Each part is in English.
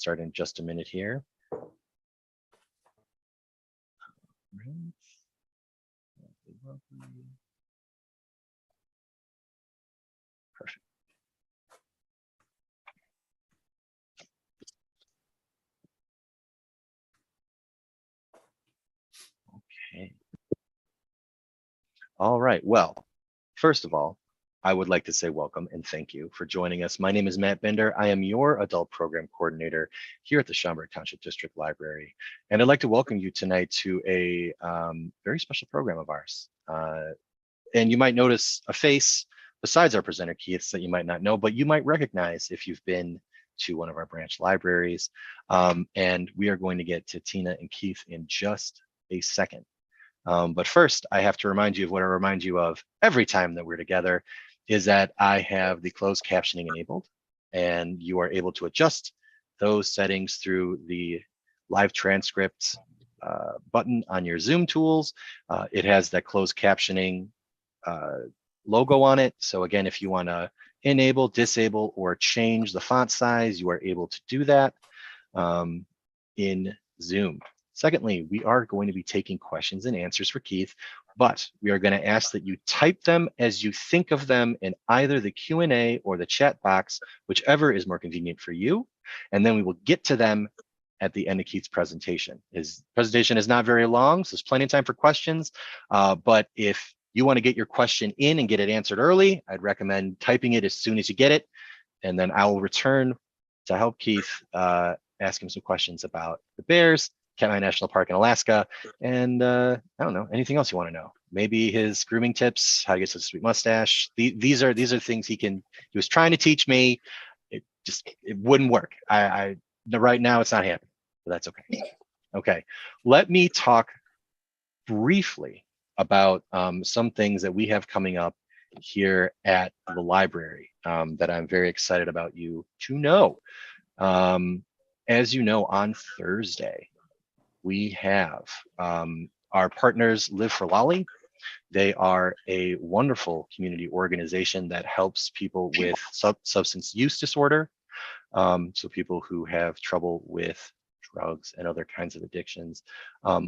start in just a minute here. Perfect. Okay. All right. Well, first of all, I would like to say welcome and thank you for joining us. My name is Matt Bender. I am your adult program coordinator here at the Schaumburg Township District Library. And I'd like to welcome you tonight to a very special program of ours. And you might notice a face besides our presenter, Keith, that you might not know, but you might recognize if you've been to one of our branch libraries. And we are going to get to Tina and Keith in just a second. But first, I have to remind you of what I remind you of every time that we're together, is that I have the closed captioning enabled, and you are able to adjust those settings through the live transcripts button on your Zoom tools. It has that closed captioning logo on it. So again, if you want to enable, disable, or change the font size, you are able to do that in Zoom. Secondly, we are going to be taking questions and answers for Keith, but we are going to ask that you type them as you think of them in either the Q&A or the chat box, whichever is more convenient for you. And then we will get to them at the end of Keith's presentation. His presentation is not very long, so there's plenty of time for questions. But if you want to get your question in and get it answered early, I'd recommend typing it as soon as you get it. And then I will return to help Keith ask him some questions about the bears, Katmai National Park in Alaska, and I don't know, anything else you want to know. Maybe his grooming tips, how to get such a sweet mustache. These are things he was trying to teach me. It wouldn't work. Right now it's not happening, but that's okay. Okay, let me talk briefly about some things that we have coming up here at the library that I'm very excited about you to know. As you know, on Thursday, we have our partners Live for Lolly. They are a wonderful community organization that helps people with substance use disorder. So people who have trouble with drugs and other kinds of addictions.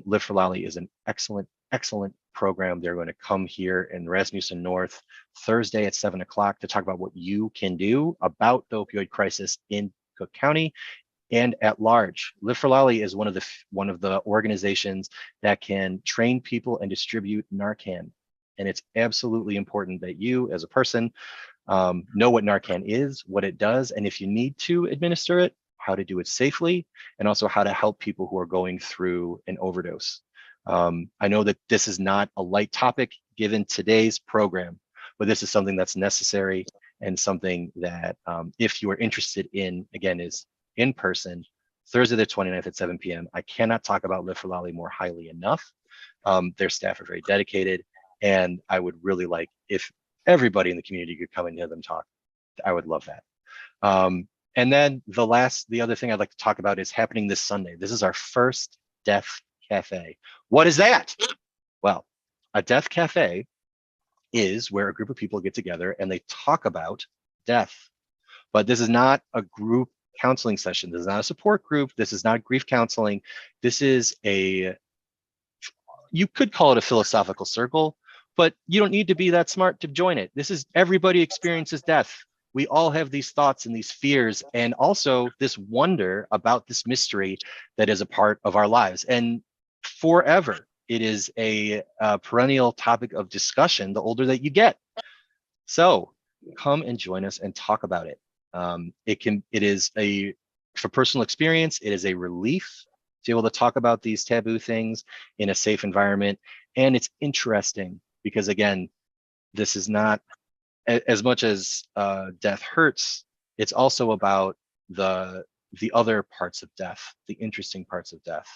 Live for Lolly is an excellent program. They're going to come here in Rasmussen North Thursday at 7 o'clock to talk about what you can do about the opioid crisis in Cook County and at large. Live for Lolly is one of the organizations that can train people and distribute Narcan. And it's absolutely important that you, as a person, know what Narcan is, what it does, and if you need to administer it, how to do it safely, and also how to help people who are going through an overdose. I know that this is not a light topic given today's program, but this is something that's necessary and something that if you are interested in, again, is in person, Thursday the 29th at 7 p.m. I cannot talk about Live for Lolly more highly enough. Their staff are very dedicated, and I would really like if everybody in the community could come and hear them talk. I would love that. And then the other thing I'd like to talk about is happening this Sunday. This is our first Death Cafe. What is that? Well, a Death Cafe is where a group of people get together and they talk about death. But this is not a group counseling session. This is not a support group. This is not grief counseling. This is you could call it a philosophical circle, but you don't need to be that smart to join it. This is everybody experiences death. We all have these thoughts and these fears, and also this wonder about this mystery that is a part of our lives. And forever, it is a perennial topic of discussion the older that you get. So come and join us and talk about it. For personal experience, it is a relief to be able to talk about these taboo things in a safe environment. And it's interesting because, again, this is not as much as death hurts. It's also about the other parts of death, the interesting parts of death,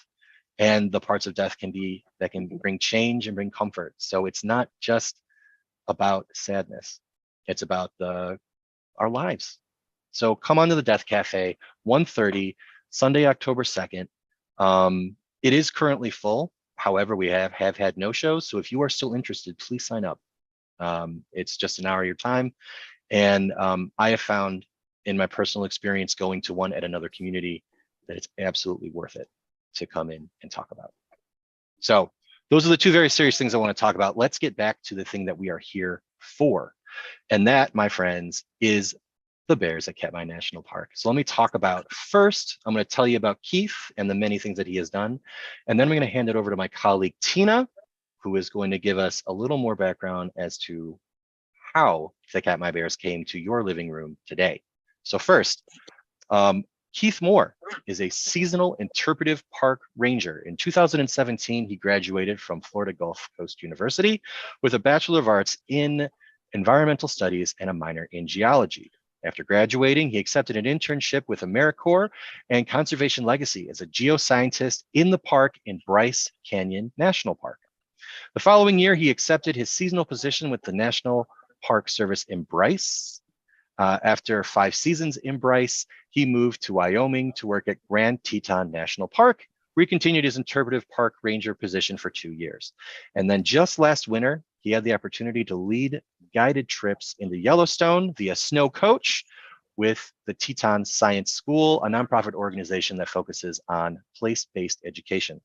and the parts of death that can bring change and bring comfort. So it's not just about sadness. It's about our lives. So come on to the Death Cafe, 1:30, Sunday, October 2nd. It is currently full. However, we have had no shows. So if you are still interested, please sign up. It's just an hour of your time. And I have found in my personal experience going to one at another community that it's absolutely worth it to come in and talk about. So those are the two very serious things I want to talk about. Let's get back to the thing that we are here for. And that, my friends, is the bears at Katmai National Park. So let me talk about first, I'm going to tell you about Keith and the many things that he has done. And then I'm going to hand it over to my colleague, Tina, who is going to give us a little more background as to how the Katmai Bears came to your living room today. So first, Keith Moore is a seasonal interpretive park ranger. In 2017, he graduated from Florida Gulf Coast University with a Bachelor of Arts in Environmental Studies and a minor in Geology. After graduating, he accepted an internship with AmeriCorps and Conservation Legacy as a geoscientist in the park in Bryce Canyon National Park. The following year, he accepted his seasonal position with the National Park Service in Bryce. After 5 seasons in Bryce, he moved to Wyoming to work at Grand Teton National Park, where he continued his interpretive park ranger position for 2 years. And then just last winter, he had the opportunity to lead guided trips into Yellowstone via Snow Coach with the Teton Science School, a nonprofit organization that focuses on place-based education.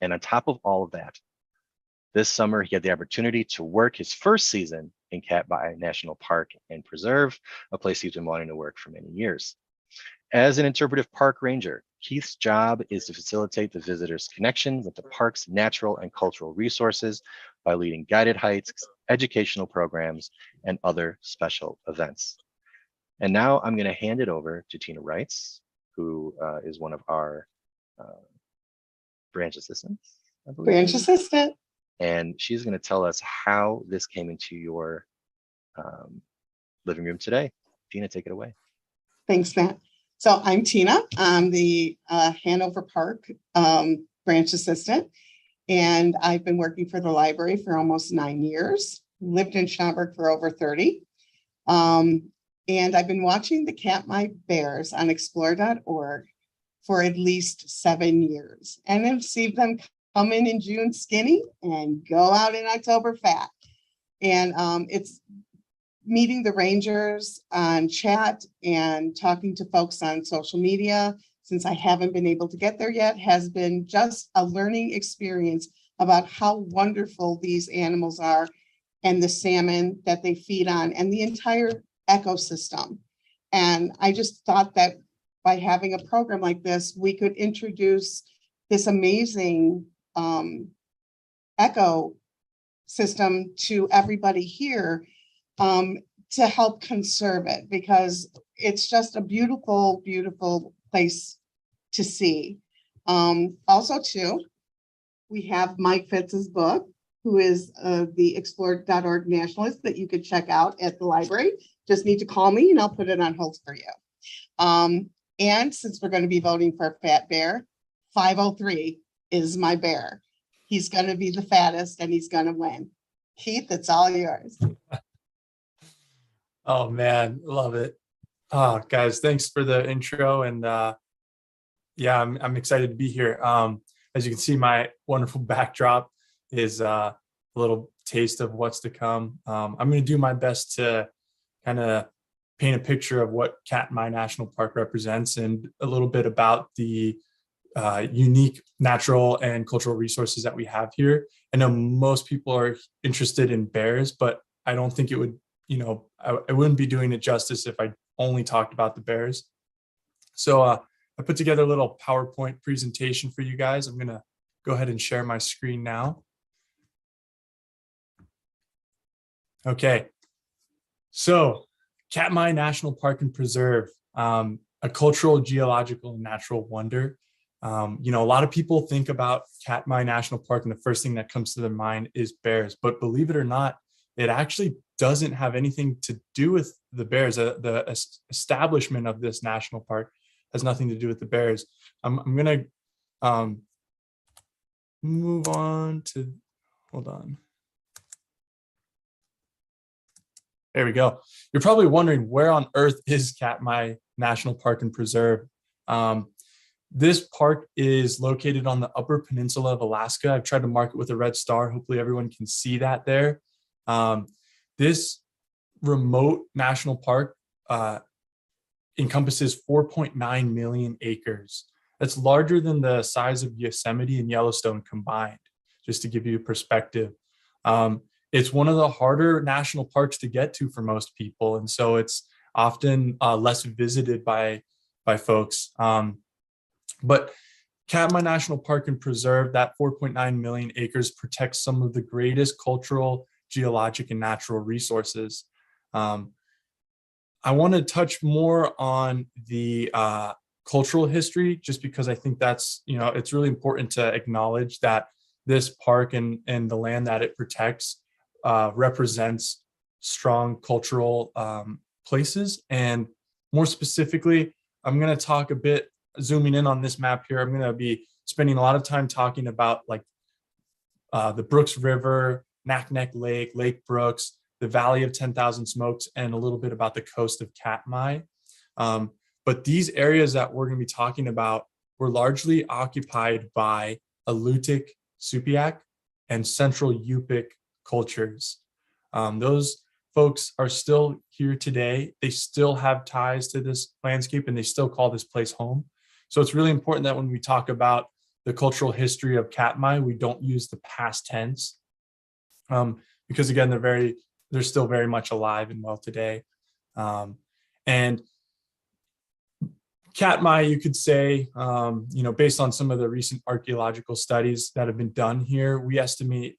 And on top of all of that, this summer, he had the opportunity to work his first season in Katmai National Park and Preserve, a place he's been wanting to work for many years. As an interpretive park ranger, Keith's job is to facilitate the visitor's connection with the park's natural and cultural resources by leading guided hikes, educational programs, and other special events. And now I'm going to hand it over to Tina Reitz, who is one of our branch assistants, I believe. Branch assistant. And she's going to tell us how this came into your living room today. Tina, take it away. Thanks, Matt. So I'm Tina. I'm the Hanover Park branch assistant, and I've been working for the library for almost 9 years. Lived in Schaumburg for over 30. And I've been watching the Katmai Bears on explore.org for at least 7 years, and have seen them come in June skinny and go out in October fat. And it's meeting the rangers on chat and talking to folks on social media, since I haven't been able to get there yet, has been just a learning experience about how wonderful these animals are and the salmon that they feed on and the entire ecosystem. And I just thought that by having a program like this, we could introduce this amazing ecosystem to everybody here, to help conserve it, because it's just a beautiful, beautiful place to see. Also too, we have Mike Fitz's book, who is the explore.org nationalist that you could check out at the library. Just need to call me and I'll put it on hold for you. And since we're going to be voting for a fat bear, 503 is my bear. He's going to be the fattest and he's going to win. Keith, it's all yours. Oh man, love it. Oh, guys, thanks for the intro. And yeah, I'm excited to be here. As you can see, my wonderful backdrop is a little taste of what's to come. I'm going to do my best to kind of paint a picture of what Katmai National Park represents and a little bit about the unique natural and cultural resources that we have here. I know most people are interested in bears, but I don't think it would, I wouldn't be doing it justice if I only talked about the bears. So I put together a little PowerPoint presentation for you guys. I'm going to go ahead and share my screen now. Okay. So Katmai National Park and Preserve, a cultural, geological, and natural wonder. A lot of people think about Katmai National Park and the first thing that comes to their mind is bears, but believe it or not, it actually doesn't have anything to do with the bears. The establishment of this national park has nothing to do with the bears. I'm going to move on to, hold on. There we go. You're probably wondering, where on earth is Katmai National Park and Preserve? This park is located on the Upper Peninsula of Alaska. I've tried to mark it with a red star. Hopefully everyone can see that there. This remote national park encompasses 4.9 million acres. That's larger than the size of Yosemite and Yellowstone combined, just to give you a perspective. It's one of the harder national parks to get to for most people, and so it's often less visited by folks. But Katmai National Park and Preserve, that 4.9 million acres, protects some of the greatest cultural, geologic, and natural resources. I want to touch more on the cultural history, just because I think that's, it's really important to acknowledge that this park and the land that it protects represents strong cultural places. And more specifically, I'm going to talk a bit, zooming in on this map here, I'm going to be spending a lot of time talking about like the Brooks River, Naknek Lake, Lake Brooks, the Valley of 10,000 Smokes, and a little bit about the coast of Katmai. But these areas that we're going to be talking about were largely occupied by Alutiiq, Supiaq, and Central Yupik cultures. Those folks are still here today. They still have ties to this landscape, and they still call this place home. So it's really important that when we talk about the cultural history of Katmai, we don't use the past tense, because again, they're still very much alive and well today. And Katmai, you could say, based on some of the recent archaeological studies that have been done here, we estimate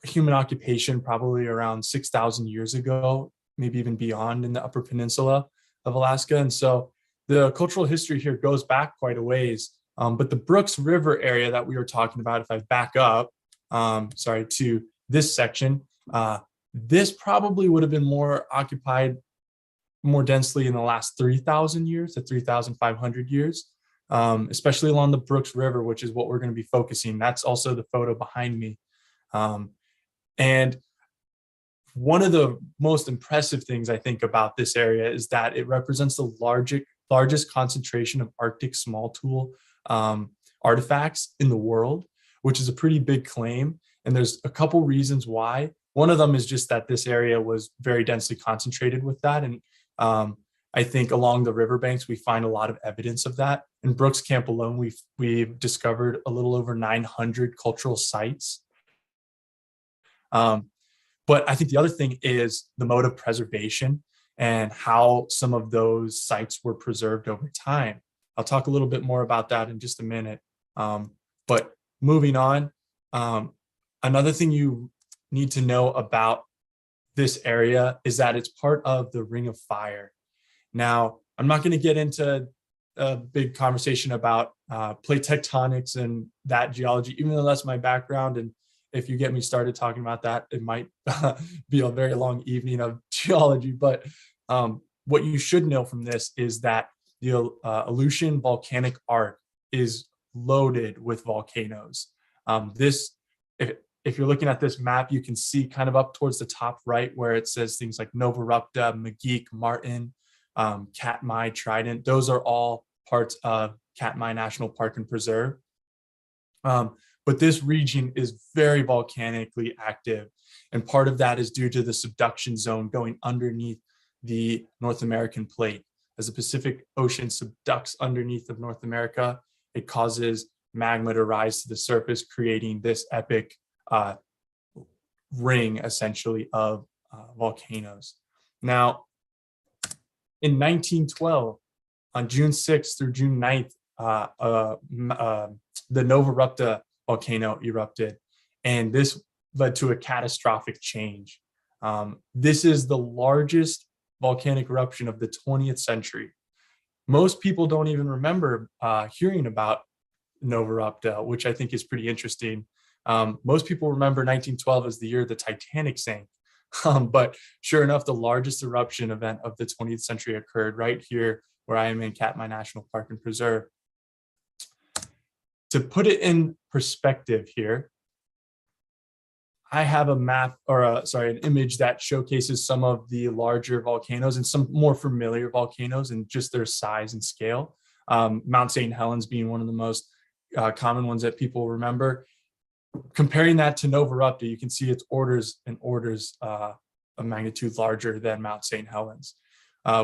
human occupation probably around 6,000 years ago, maybe even beyond in the Upper Peninsula of Alaska. And so the cultural history here goes back quite a ways. But the Brooks River area that we were talking about, if I back up, to this section, this probably would have been more occupied more densely in the last 3,000 years to 3,500 years, especially along the Brooks River, which is what we're going to be focusing. That's also the photo behind me. And one of the most impressive things I think about this area is that it represents the largest concentration of Arctic small tool artifacts in the world, which is a pretty big claim. And there's a couple reasons why. One of them is just that this area was very densely concentrated with that. And I think along the riverbanks, we find a lot of evidence of that. In Brooks Camp alone, we've discovered a little over 900 cultural sites. But I think the other thing is the mode of preservation and how some of those sites were preserved over time. I'll talk a little bit more about that in just a minute. But moving on, another thing you need to know about this area is that it's part of the Ring of Fire. Now, I'm not going to get into a big conversation about plate tectonics and that geology, even though that's my background. And if you get me started talking about that, it might be a very long evening of geology. But what you should know from this is that the Aleutian volcanic arc is loaded with volcanoes. If you're looking at this map, you can see kind of up towards the top right where it says things like Nova Rupta, McGeek, Martin, Katmai, Trident. Those are all parts of Katmai National Park and Preserve. But this region is very volcanically active. And part of that is due to the subduction zone going underneath the North American plate. As the Pacific Ocean subducts underneath of North America, it causes magma to rise to the surface, creating this epic ring, essentially, of volcanoes. Now, in 1912, on June 6th through June 9th, the Nova Rupta volcano erupted, and this led to a catastrophic change. This is the largest volcanic eruption of the 20th century. Most people don't even remember hearing about Nova Rupta, which I think is pretty interesting. Most people remember 1912 as the year the Titanic sank. But sure enough, the largest eruption event of the 20th century occurred right here where I am in Katmai National Park and Preserve. To put it in perspective here, I have a map, or an image that showcases some of the larger volcanoes and some more familiar volcanoes and just their size and scale. Mount St. Helens being one of the most common ones that people remember. Comparing that to Nova Rupta, you can see it's orders and orders of magnitude larger than Mount St. Helens.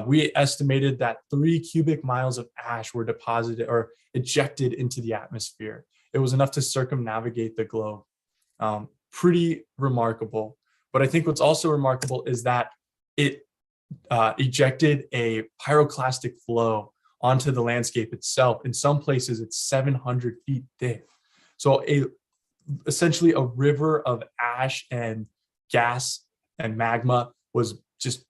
we estimated that 3 cubic miles of ash were deposited or ejected into the atmosphere. It was enough to circumnavigate the globe. Pretty remarkable. But I think what's also remarkable is that it ejected a pyroclastic flow onto the landscape itself. In some places, it's 700 feet thick. So essentially a river of ash and gas and magma was just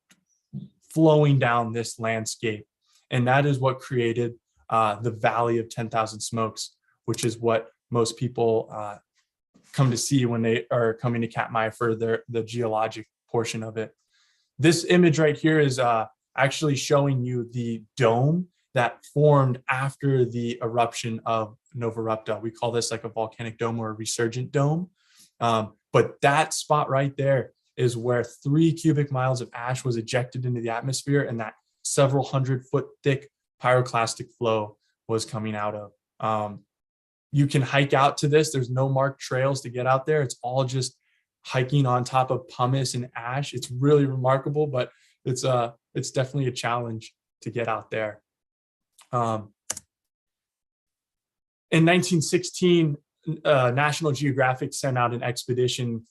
flowing down this landscape. And that is what created the Valley of 10,000 Smokes, which is what most people come to see when they are coming to Katmai for the geologic portion of it. This image right here is actually showing you the dome that formed after the eruption of Nova Rupta. We call this like a volcanic dome or a resurgent dome. But that spot right there is where 3 cubic miles of ash was ejected into the atmosphere, and that several 100-foot thick pyroclastic flow was coming out of. You can hike out to this. There's no marked trails to get out there. It's all just hiking on top of pumice and ash. It's really remarkable, but it's definitely a challenge to get out there. In 1916, National Geographic sent out an expedition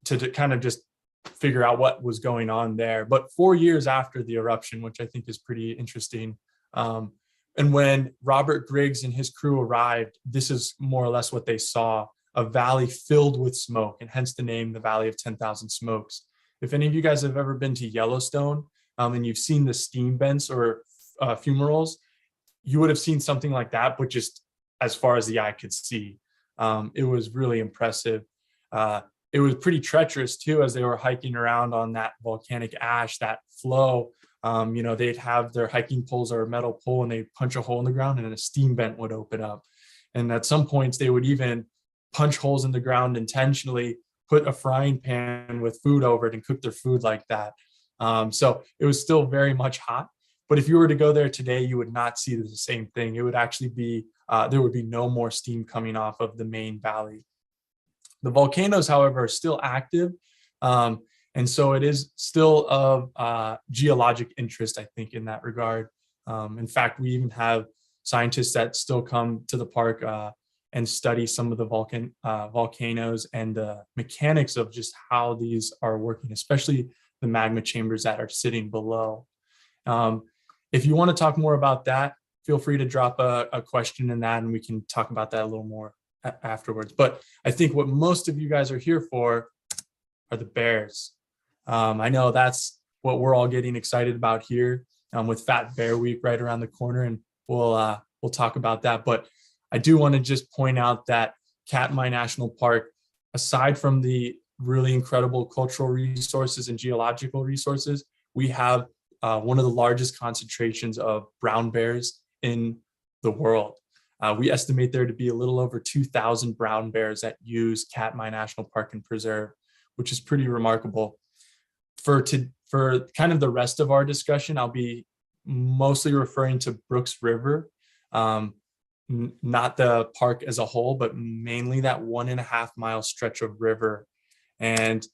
to kind of just figure out what was going on there. But 4 years after the eruption, which I think is pretty interesting, and when Robert Griggs and his crew arrived, this is more or less what they saw: a valley filled with smoke, and hence the name, the Valley of 10,000 Smokes. If any of you guys have ever been to Yellowstone and you've seen the steam vents or fumaroles, you would have seen something like that, but just as far as the eye could see. It was really impressive. It was pretty treacherous too, as they were hiking around on that volcanic ash, that flow. They'd have their hiking poles or a metal pole, and they'd punch a hole in the ground and a steam vent would open up. And at some points they would even punch holes in the ground intentionally, put a frying pan with food over it and cook their food like that. So it was still very much hot. But if you were to go there today, you would not see the same thing. It would actually be, there would be no more steam coming off of the main valley. The volcanoes, however, are still active. And so it is still of geologic interest, I think, in that regard. In fact, we even have scientists that still come to the park and study some of the volcanoes and the mechanics of just how these are working, especially the magma chambers that are sitting below. If you want to talk more about that, feel free to drop a question in that and we can talk about that a little more afterwards. But I think what most of you guys are here for are the bears. I know that's what we're all getting excited about here with Fat Bear Week right around the corner, and we'll talk about that. But I do want to just point out that Katmai National Park, aside from the really incredible cultural resources and geological resources, we have one of the largest concentrations of brown bears in the world. We estimate there to be a little over 2,000 brown bears that use Katmai National Park and Preserve, which is pretty remarkable. For kind of the rest of our discussion, I'll be mostly referring to Brooks River, not the park as a whole, but mainly that 1.5 mile stretch of river. And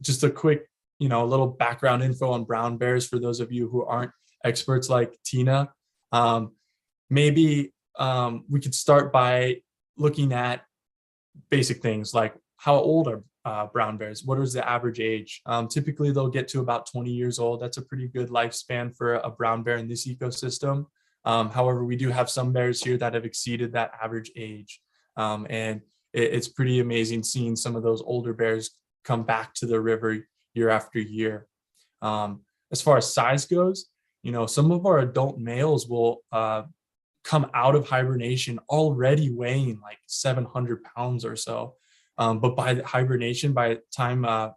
just a quick, a little background info on brown bears for those of you who aren't experts like Tina. Maybe we could start by looking at basic things like how old are brown bears? What is the average age? Typically, they'll get to about 20 years old. That's a pretty good lifespan for a brown bear in this ecosystem. However, we do have some bears here that have exceeded that average age. And it's pretty amazing seeing some of those older bears come back to the river year after year. As far as size goes, some of our adult males will come out of hibernation already weighing like 700 pounds or so. But by the hibernation, by the time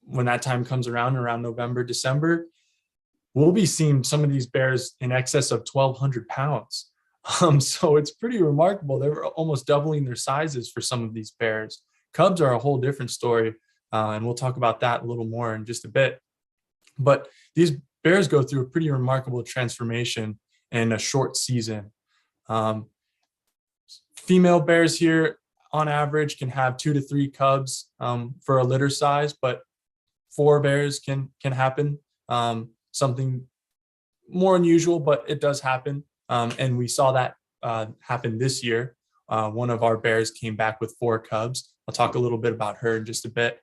when that time comes around November, December, we'll be seeing some of these bears in excess of 1,200 pounds. So it's pretty remarkable. They're almost doubling their sizes for some of these bears. Cubs are a whole different story, and we'll talk about that a little more in just a bit. But these bears go through a pretty remarkable transformation in a short season. Female bears here, on average, can have 2 to 3 cubs for a litter size, but 4 bears can happen. something more unusual, but it does happen. And we saw that happen this year. One of our bears came back with 4 cubs. I'll talk a little bit about her in just a bit.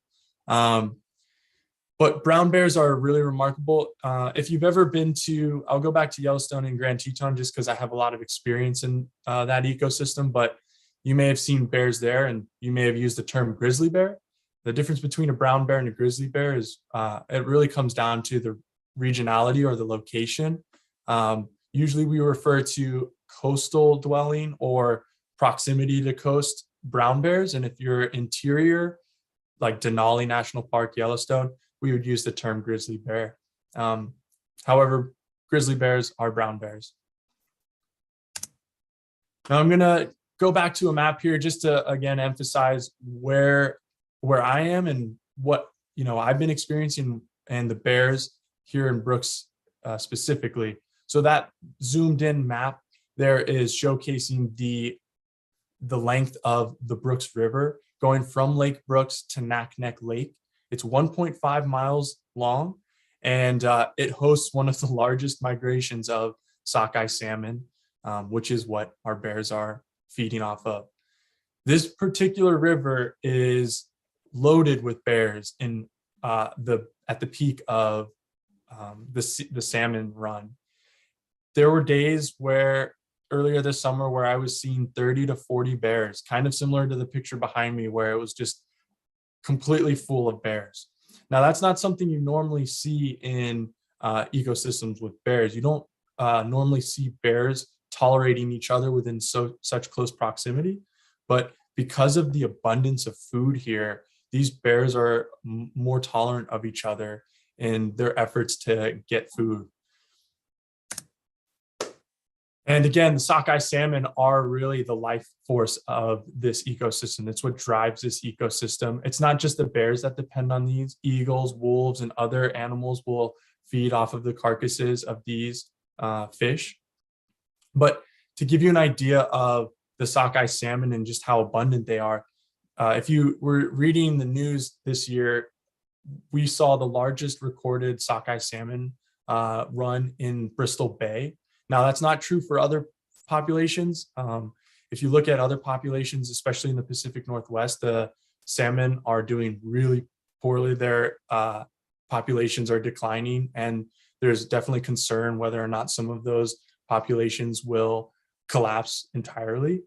But brown bears are really remarkable. If you've ever been to, I'll go back to Yellowstone and Grand Teton just because I have a lot of experience in that ecosystem, but you may have seen bears there and you may have used the term grizzly bear. The difference between a brown bear and a grizzly bear is it really comes down to the regionality or the location. Usually we refer to coastal dwelling or proximity to coast brown bears. And if you're interior, like Denali National Park, Yellowstone, we would use the term grizzly bear. However, grizzly bears are brown bears. Now I'm gonna go back to a map here just to again emphasize where I am and what I've been experiencing and the bears here in Brooks specifically. So that zoomed in map there is showcasing the length of the Brooks River going from Lake Brooks to Naknek Lake. It's 1.5 miles long, and it hosts one of the largest migrations of sockeye salmon, which is what our bears are feeding off of. This particular river is loaded with bears in at the peak of the salmon run. There were days where earlier this summer where I was seeing 30 to 40 bears, kind of similar to the picture behind me where it was just completely full of bears. Now, that's not something you normally see in ecosystems with bears. You don't normally see bears tolerating each other within such close proximity, but because of the abundance of food here, these bears are more tolerant of each other in their efforts to get food. And again, the sockeye salmon are really the life force of this ecosystem. It's what drives this ecosystem. It's not just the bears that depend on these. Eagles, wolves, and other animals will feed off of the carcasses of these fish. But to give you an idea of the sockeye salmon and just how abundant they are, if you were reading the news this year, we saw the largest recorded sockeye salmon run in Bristol Bay. Now, that's not true for other populations. If you look at other populations, especially in the Pacific Northwest, the salmon are doing really poorly. Their populations are declining, and there's definitely concern whether or not some of those populations will collapse entirely.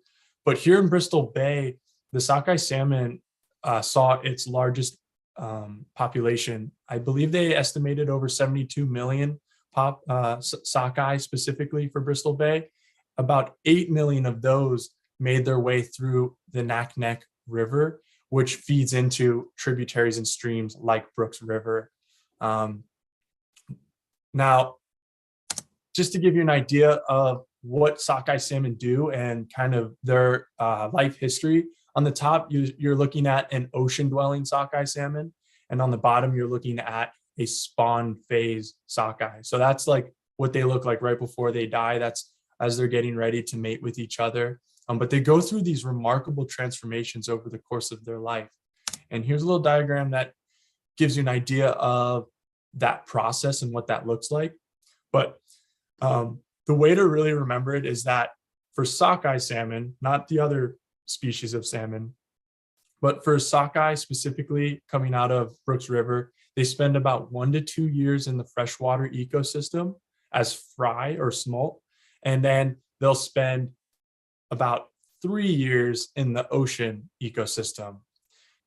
But here in Bristol Bay, the sockeye salmon saw its largest population. I believe they estimated over 72 million sockeye specifically for Bristol Bay. About 8 million of those made their way through the Naknek River, which feeds into tributaries and streams like Brooks River. Now, just to give you an idea of what sockeye salmon do and kind of their life history, on the top, you're looking at an ocean-dwelling sockeye salmon, and on the bottom, you're looking at a spawn phase sockeye. So that's like what they look like right before they die. That's as they're getting ready to mate with each other. But they go through these remarkable transformations over the course of their life. And here's a little diagram that gives you an idea of that process and what that looks like. But the way to really remember it is that for sockeye salmon, not the other species of salmon, but for sockeye specifically coming out of Brooks River, they spend about 1 to 2 years in the freshwater ecosystem as fry or smolt, and then they'll spend about 3 years in the ocean ecosystem.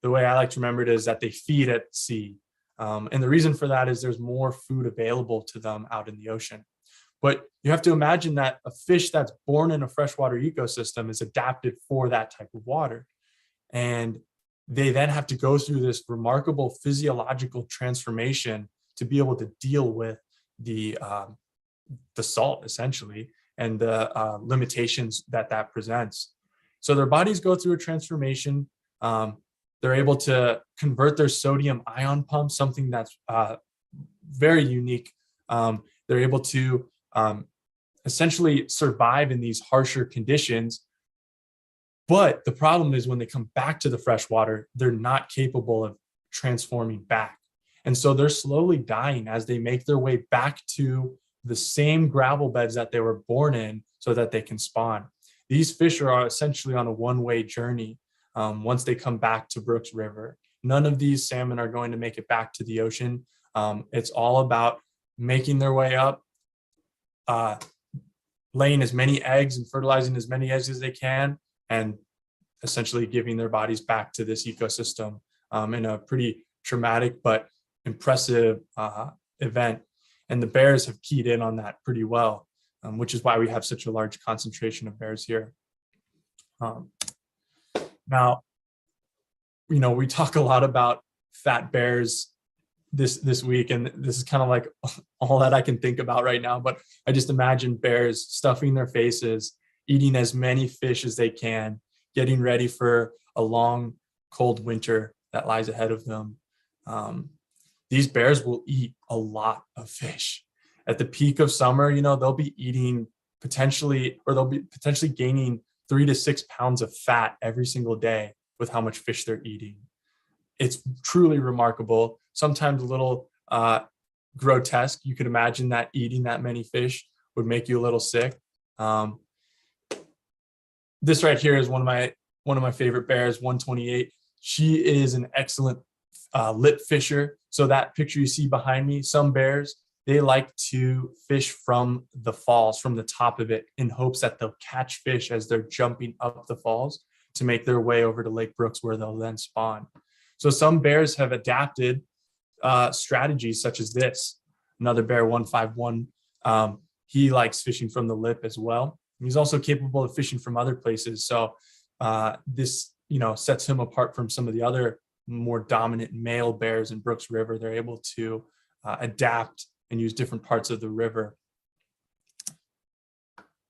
The way I like to remember it is that they feed at sea. And the reason for that is there's more food available to them out in the ocean. But you have to imagine that a fish that's born in a freshwater ecosystem is adapted for that type of water. And they then have to go through this remarkable physiological transformation to be able to deal with the salt, essentially, and the limitations that presents. So their bodies go through a transformation. They're able to convert their sodium ion pump, something that's very unique. They're able to essentially survive in these harsher conditions. But the problem is when they come back to the freshwater, they're not capable of transforming back. And so they're slowly dying as they make their way back to the same gravel beds that they were born in so that they can spawn. These fish are essentially on a one-way journey once they come back to Brooks River. None of these salmon are going to make it back to the ocean. It's all about making their way up, laying as many eggs and fertilizing as many eggs as they can, and essentially giving their bodies back to this ecosystem in a pretty traumatic but impressive event. And the bears have keyed in on that pretty well, which is why we have such a large concentration of bears here. Now, we talk a lot about fat bears this week, and this is kind of like all that I can think about right now, but I just imagine bears stuffing their faces, eating as many fish as they can, getting ready for a long, cold winter that lies ahead of them. These bears will eat a lot of fish. At the peak of summer, they'll be eating they'll be potentially gaining 3 to 6 pounds of fat every single day with how much fish they're eating. It's truly remarkable, sometimes a little grotesque. You could imagine that eating that many fish would make you a little sick. This right here is one of my favorite bears, 128. She is an excellent lip fisher. So that picture you see behind me, some bears, they like to fish from the falls, from the top of it, in hopes that they'll catch fish as they're jumping up the falls to make their way over to Lake Brooks, where they'll then spawn. So some bears have adapted strategies such as this. Another bear, 151, he likes fishing from the lip as well. He's also capable of fishing from other places. So this, sets him apart from some of the other more dominant male bears in Brooks River. They're able to adapt and use different parts of the river.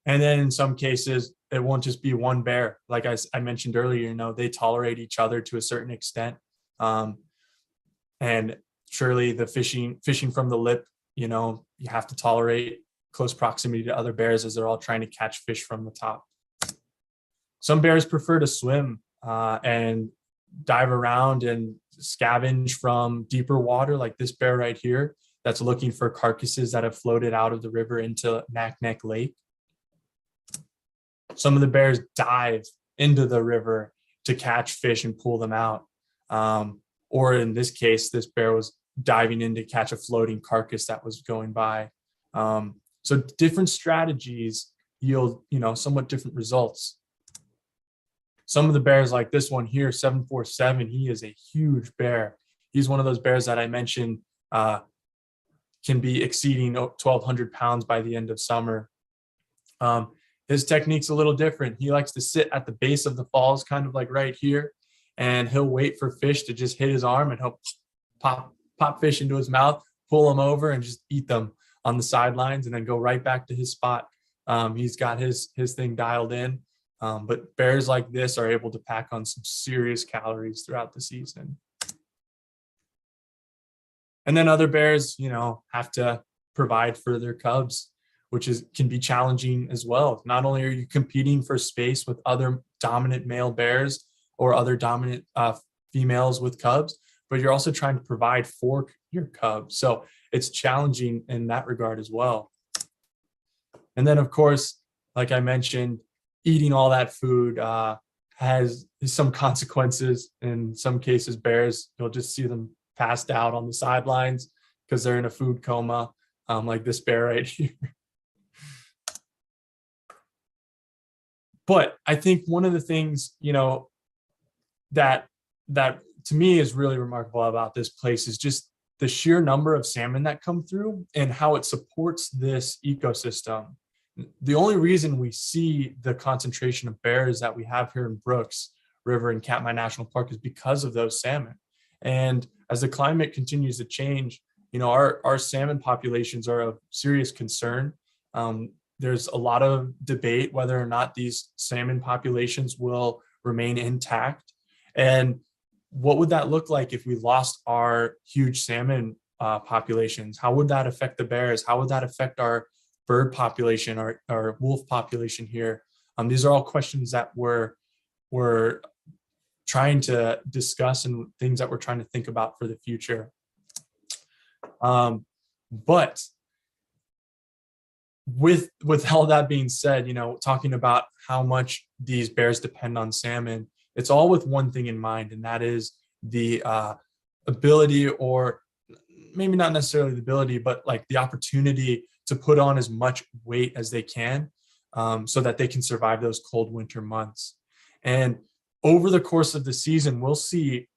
And then in some cases, it won't just be one bear. Like I mentioned earlier, they tolerate each other to a certain extent. And surely the fishing from the lip, you have to tolerate close proximity to other bears as they're all trying to catch fish from the top. Some bears prefer to swim and dive around and scavenge from deeper water, like this bear right here that's looking for carcasses that have floated out of the river into Naknek Lake. Some of the bears dive into the river to catch fish and pull them out. Or in this case, this bear was diving in to catch a floating carcass that was going by. So different strategies yield, somewhat different results. Some of the bears, like this one here, 747, he is a huge bear. He's one of those bears that I mentioned can be exceeding 1,200 pounds by the end of summer. His technique's a little different. He likes to sit at the base of the falls, kind of like right here, and he'll wait for fish to just hit his arm, and he'll pop fish into his mouth, pull them over, and just eat them on the sidelines, and then go right back to his spot. He's got his thing dialed in. But bears like this are able to pack on some serious calories throughout the season. And then other bears, have to provide for their cubs, which can be challenging as well. Not only are you competing for space with other dominant male bears or other dominant females with cubs, but you're also trying to provide for your cubs. So it's challenging in that regard as well. And then, of course, like I mentioned, eating all that food has some consequences. In some cases, bears, you'll just see them passed out on the sidelines because they're in a food coma, like this bear right here. But I think one of the things, that to me is really remarkable about this place is just the sheer number of salmon that come through and how it supports this ecosystem. The only reason we see the concentration of bears that we have here in Brooks River and Katmai National Park is because of those salmon. And as the climate continues to change, our salmon populations are of serious concern. There's a lot of debate whether or not these salmon populations will remain intact. And what would that look like if we lost our huge salmon populations? How would that affect the bears? How would that affect our bird population, our wolf population here? These are all questions that we're trying to discuss and things that we're trying to think about for the future. But with all that being said, talking about how much these bears depend on salmon, it's all with one thing in mind, and that is the ability, or maybe not necessarily the ability, but like the opportunity to put on as much weight as they can, so that they can survive those cold winter months. And over the course of the season, we'll see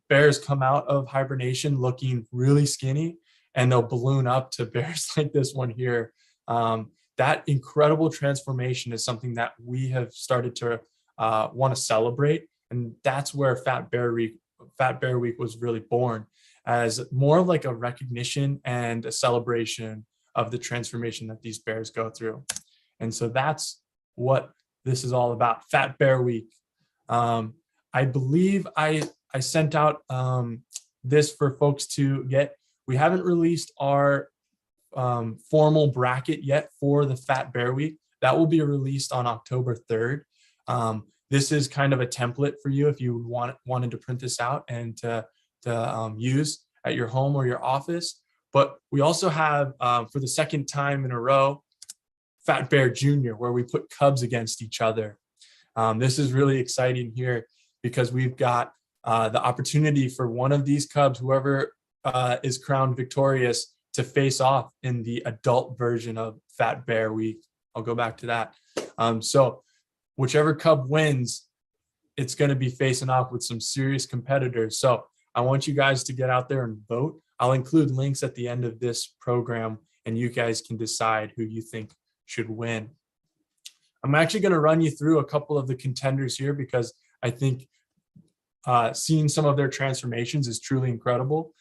bears come out of hibernation looking really skinny, and they'll balloon up to bears like this one here. That incredible transformation is something that we have started to want to celebrate, and that's where Fat Bear Week was really born, as more like a recognition and a celebration of the transformation that these bears go through. And so that's what this is all about, Fat Bear Week. I believe I sent out this for folks to get. We haven't released our formal bracket yet for the Fat Bear Week. That will be released on October 3rd. This is kind of a template for you if you wanted to print this out and to use at your home or your office. But we also have, for the second time in a row, Fat Bear Junior, where we put cubs against each other. This is really exciting here because we've got the opportunity for one of these cubs, whoever is crowned victorious, to face off in the adult version of Fat Bear Week. I'll go back to that. So whichever cub wins, it's going to be facing off with some serious competitors. So I want you guys to get out there and vote. I'll include links at the end of this program, and you guys can decide who you think should win. I'm actually going to run you through a couple of the contenders here because I think seeing some of their transformations is truly incredible.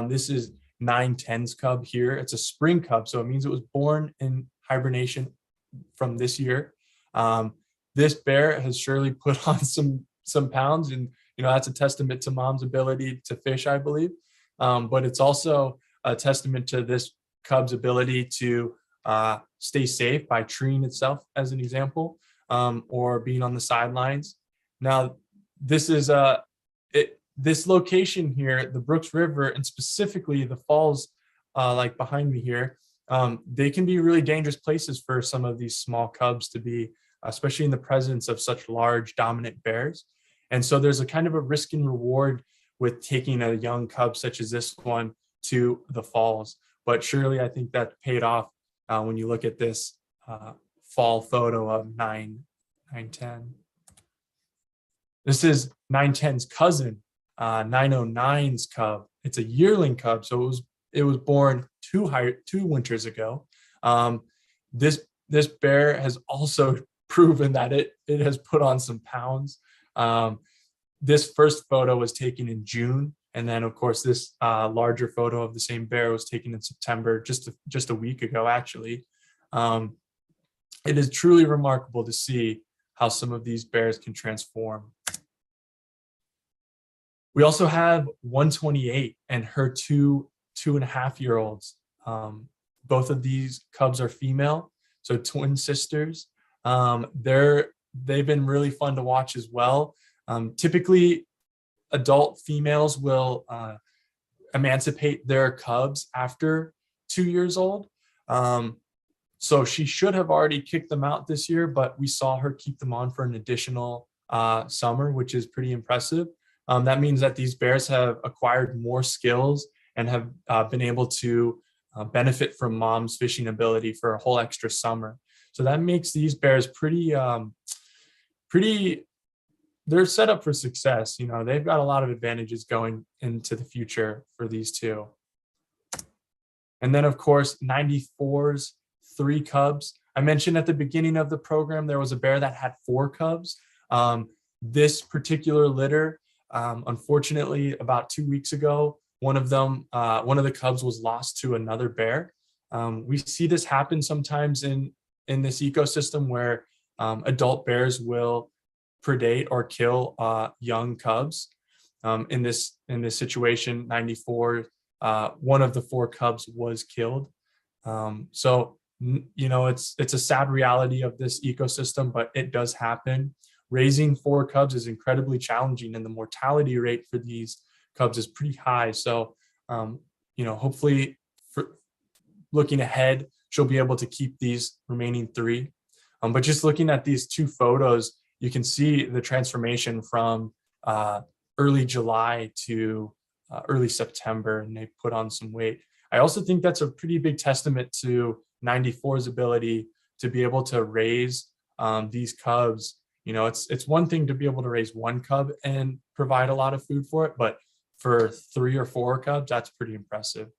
This is 910's cub here. It's a spring cub, so it means it was born in hibernation from this year. This bear has surely put on some pounds, and that's a testament to mom's ability to fish, I believe. But it's also a testament to this cub's ability to stay safe by treeing itself, as an example, or being on the sidelines. Now, this is this location here, the Brooks River, and specifically the falls, like behind me here, they can be really dangerous places for some of these small cubs to be, especially in the presence of such large dominant bears. And so there's a kind of a risk and reward with taking a young cub such as this one to the falls. But surely I think that paid off when you look at this fall photo of 910. This is 910's cousin, 909's cub. It's a yearling cub, so it was born two winters ago. This bear has also proven that it has put on some pounds. This first photo was taken in June, and then of course this larger photo of the same bear was taken in September, just a week ago actually. It is truly remarkable to see how some of these bears can transform. We also have 128 and her two and a half year olds. Both of these cubs are female, so twin sisters. They've been really fun to watch as well. Typically, adult females will emancipate their cubs after 2 years old. So she should have already kicked them out this year, but we saw her keep them on for an additional summer, which is pretty impressive. That means that these bears have acquired more skills and have been able to benefit from mom's fishing ability for a whole extra summer. So that makes these bears pretty, they're set up for success. They've got a lot of advantages going into the future for these two. And then of course, 94's 3 cubs. I mentioned at the beginning of the program, there was a bear that had 4 cubs. This particular litter, unfortunately, about 2 weeks ago, one of the cubs was lost to another bear. We see this happen sometimes in this ecosystem where adult bears will predate or kill young cubs. In this situation, 94, one of the 4 cubs was killed. So it's a sad reality of this ecosystem, but it does happen. Raising 4 cubs is incredibly challenging, and the mortality rate for these cubs is pretty high. So hopefully looking ahead, she'll be able to keep these remaining 3. But just looking at these 2 photos, you can see the transformation from early July to early September, and they put on some weight. I also think that's a pretty big testament to 94's ability to be able to raise these cubs. You know, it's one thing to be able to raise 1 cub and provide a lot of food for it, but for 3 or 4 cubs, that's pretty impressive.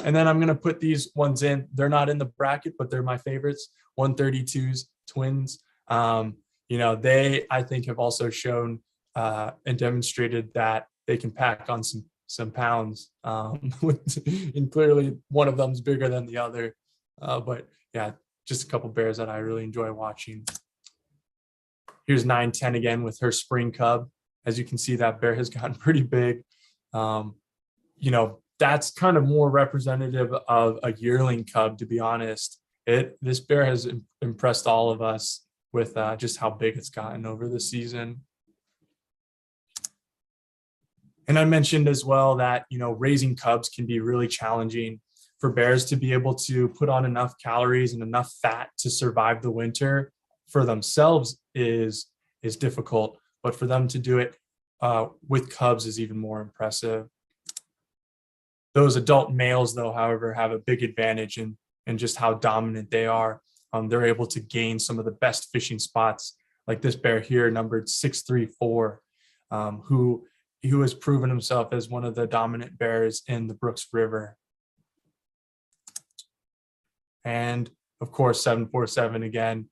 And then I'm going to put these ones in. They're not in the bracket, but they're my favorites. 132s, twins. You know, they, I think, have also shown and demonstrated that they can pack on some pounds. And clearly one of them is bigger than the other. But yeah, just a couple bears that I really enjoy watching. Here's 910 again with her spring cub. As you can see, that bear has gotten pretty big. You know, that's kind of more representative of a yearling cub, to be honest. This bear has impressed all of us with just how big it's gotten over the season. And I mentioned as well that, you know, raising cubs can be really challenging. For bears to be able to put on enough calories and enough fat to survive the winter for themselves is difficult, but for them to do it with cubs is even more impressive. Those adult males, though, however, have a big advantage in just how dominant they are. They're able to gain some of the best fishing spots, like this bear here, numbered 634, who has proven himself as one of the dominant bears in the Brooks River. And of course, 747 again.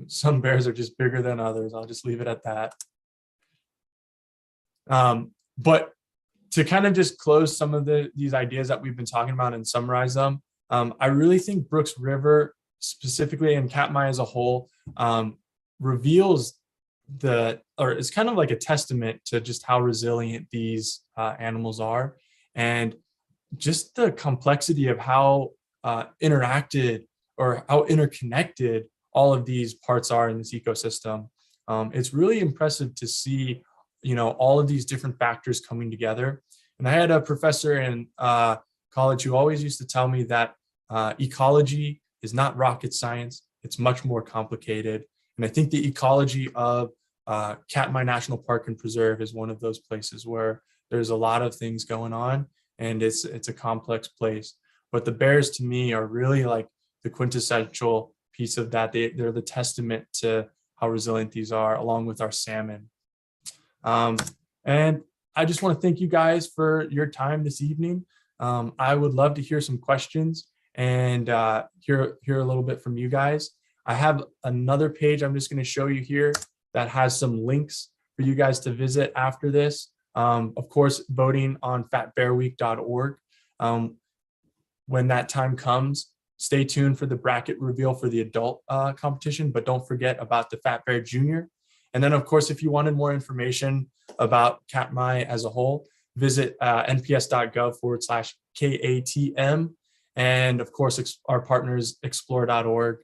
Some bears are just bigger than others. I'll just leave it at that. But to kind of just close some of these ideas that we've been talking about and summarize them, I really think Brooks River specifically and Katmai as a whole reveals it's kind of like a testament to just how resilient these animals are, and just the complexity of how interacted or how interconnected all of these parts are in this ecosystem. It's really impressive to see, you know, all of these different factors coming together. And I had a professor in college who always used to tell me that ecology is not rocket science. It's much more complicated. And I think the ecology of Katmai National Park and Preserve is one of those places where there's a lot of things going on, and it's a complex place. But the bears, to me, are really like the quintessential piece of that. They're the testament to how resilient these are, along with our salmon. And I just want to thank you guys for your time this evening. I would love to hear some questions and hear a little bit from you guys. I have another page I'm just going to show you here that has some links for you guys to visit after this. Of course, voting on fatbearweek.org. When that time comes, stay tuned for the bracket reveal for the adult competition, but don't forget about the Fat Bear Junior. And then, of course, if you wanted more information about Katmai as a whole, visit nps.gov/KATM. And of course, our partners, explore.org,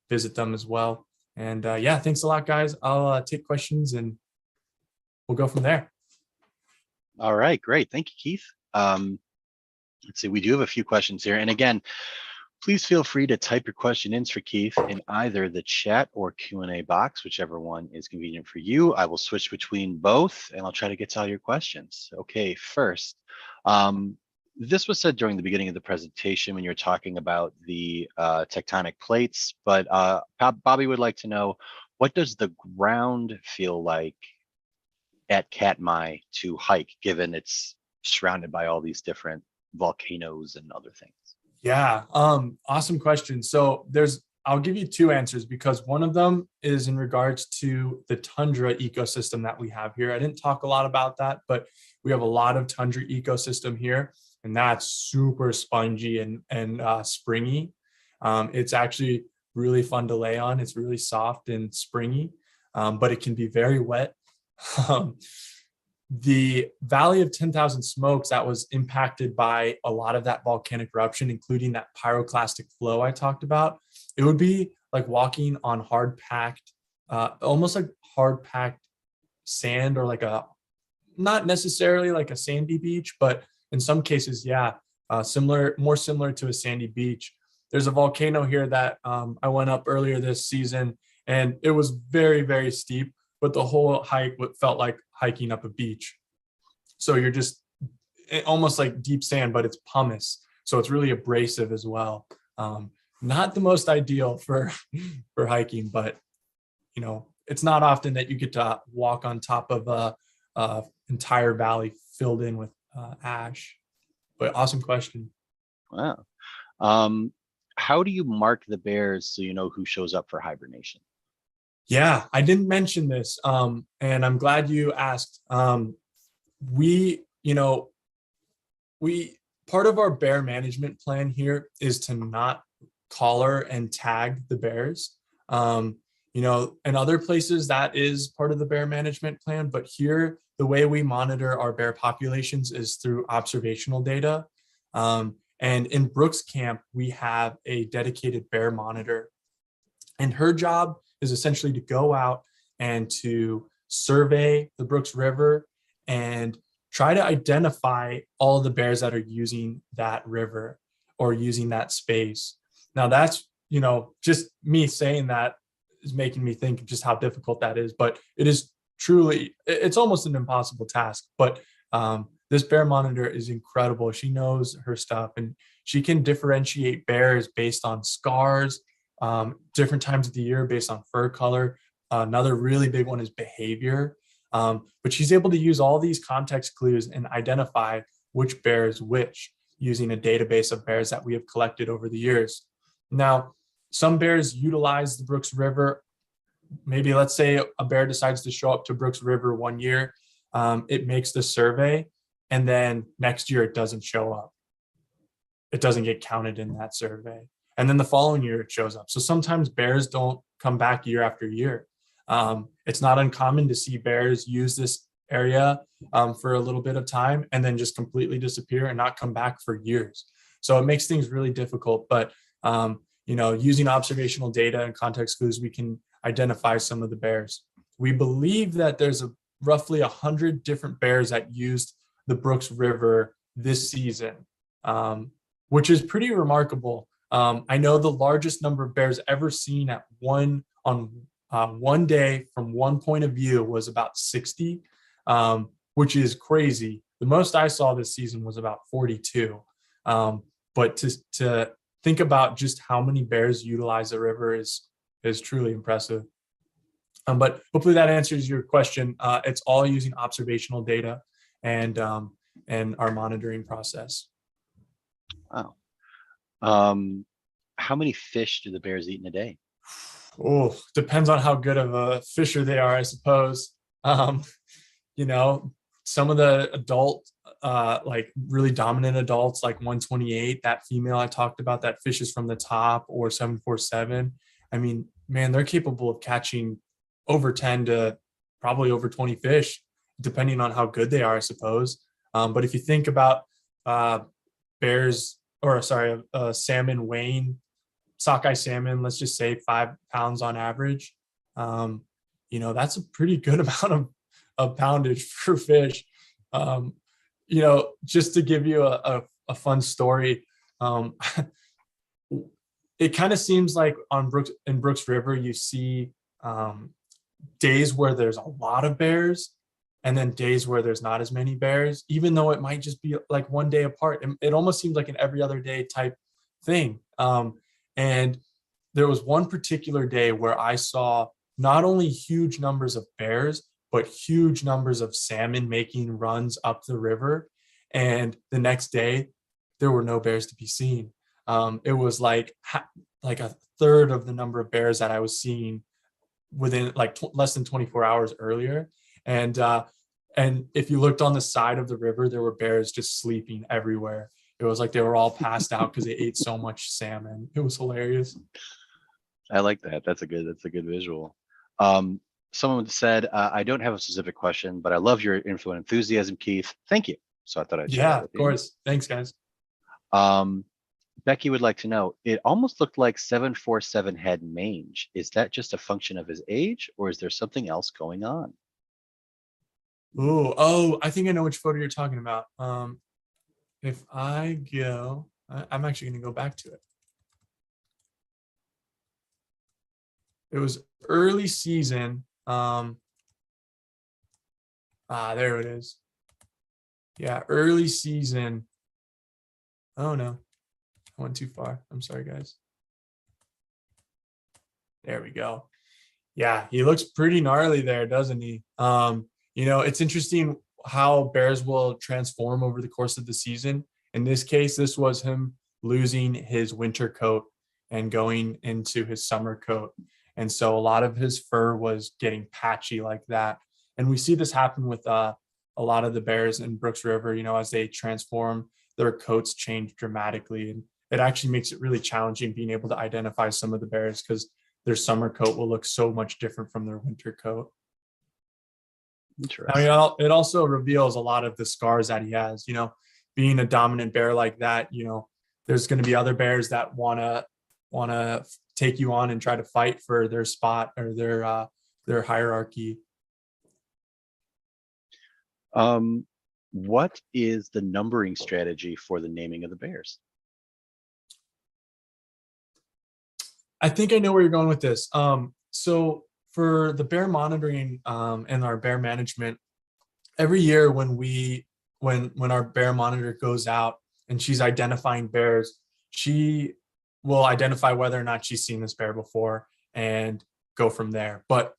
visit them as well. And yeah, thanks a lot, guys. I'll take questions and we'll go from there. All right, great. Thank you, Keith. Let's see, we do have a few questions here. And again, please feel free to type your question in for Keith in either the chat or Q&A box, whichever one is convenient for you. I will switch between both and I'll try to get to all your questions. Okay, first, this was said during the beginning of the presentation when you were talking about the tectonic plates, but Bobby would like to know, what does the ground feel like at Katmai to hike, given it's surrounded by all these different volcanoes and other things? Yeah, awesome question. So I'll give you two answers, because one of them is in regards to the tundra ecosystem that we have here. I didn't talk a lot about that, but we have a lot of tundra ecosystem here, and that's super spongy and springy. It's actually really fun to lay on. It's really soft and springy, but it can be very wet. The Valley of 10,000 Smokes, that was impacted by a lot of that volcanic eruption, including that pyroclastic flow I talked about. It would be like walking on hard packed, almost like hard packed sand, or like not necessarily like a sandy beach, but in some cases, yeah, more similar to a sandy beach. There's a volcano here that I went up earlier this season, and it was very, very steep, but the whole hike felt like hiking up a beach. So you're just almost like deep sand, but it's pumice. So it's really abrasive as well. Not the most ideal for hiking, but it's not often that you get to walk on top of a entire valley filled in with ash. But awesome question. Wow. How do you mark the bears so you know who shows up for hibernation? Yeah, I didn't mention this, and I'm glad you asked. We, part of our bear management plan here is to not collar and tag the bears. In other places that is part of the bear management plan, but here the way we monitor our bear populations is through observational data. And in Brooks Camp, we have a dedicated bear monitor, and her job is essentially to go out and to survey the Brooks River and try to identify all the bears that are using that river or using that space. Now that's, just me saying that is making me think just how difficult that is, but it is truly, it's almost an impossible task. But this bear monitor is incredible. She knows her stuff, and she can differentiate bears based on scars, different times of the year based on fur color. Another really big one is behavior. But she's able to use all these context clues and identify which bear is which using a database of bears that we have collected over the years. Now, some bears utilize the Brooks River. Maybe let's say a bear decides to show up to Brooks River one year. It makes the survey, and then next year it doesn't show up. It doesn't get counted in that survey. And then the following year it shows up. So sometimes bears don't come back year after year. It's not uncommon to see bears use this area for a little bit of time and then just completely disappear and not come back for years. So it makes things really difficult. But using observational data and context clues, we can identify some of the bears. We believe that there's roughly 100 different bears that used the Brooks River this season, which is pretty remarkable. I know the largest number of bears ever seen on one day from one point of view was about 60, which is crazy. The most I saw this season was about 42. But to think about just how many bears utilize the river is truly impressive. But hopefully that answers your question. It's all using observational data and our monitoring process. Wow. How many fish do the bears eat in a day? Oh, depends on how good of a fisher they are, I suppose. Some of the adult, like really dominant adults, like 128, that female I talked about that fishes from the top, or 747. I mean, man, they're capable of catching over 10 to probably over 20 fish, depending on how good they are, I suppose. But if you think about salmon weighing, sockeye salmon, let's just say 5 pounds on average, that's a pretty good amount of poundage for fish. Just to give you a fun story, it kind of seems like in Brooks River, you see days where there's a lot of bears and then days where there's not as many bears, even though it might just be like one day apart. It almost seems like an every other day type thing. And there was one particular day where I saw not only huge numbers of bears, but huge numbers of salmon making runs up the river. And the next day, there were no bears to be seen. It was like a third of the number of bears that I was seeing within less than 24 hours earlier. And if you looked on the side of the river, there were bears just sleeping everywhere. It was like they were all passed out because they ate so much salmon. It was hilarious. I like that. That's a good visual. Someone said, I don't have a specific question, but I love your info and enthusiasm, Keith. Thank you. So I thought I'd share that with of course. Thanks, guys. Becky would like to know, it almost looked like 747 had mange. Is that just a function of his age, or is there something else going on? I think I know which photo you're talking about. if I go, I'm actually going to go back to it. It was early season. There it is. Yeah, early season. Oh no, I went too far. I'm sorry, guys. There we go. Yeah, he looks pretty gnarly there, doesn't he? It's interesting how bears will transform over the course of the season. In this case, this was him losing his winter coat and going into his summer coat. And so a lot of his fur was getting patchy like that. And we see this happen with a lot of the bears in Brooks River, as they transform, their coats change dramatically. And it actually makes it really challenging being able to identify some of the bears because their summer coat will look so much different from their winter coat. Interesting. It also reveals a lot of the scars that he has, being a dominant bear like that, there's going to be other bears that want to take you on and try to fight for their spot or their hierarchy. What is the numbering strategy for the naming of the bears? I think I know where you're going with this. So for the bear monitoring and our bear management, every year when our bear monitor goes out and she's identifying bears, she will identify whether or not she's seen this bear before and go from there. But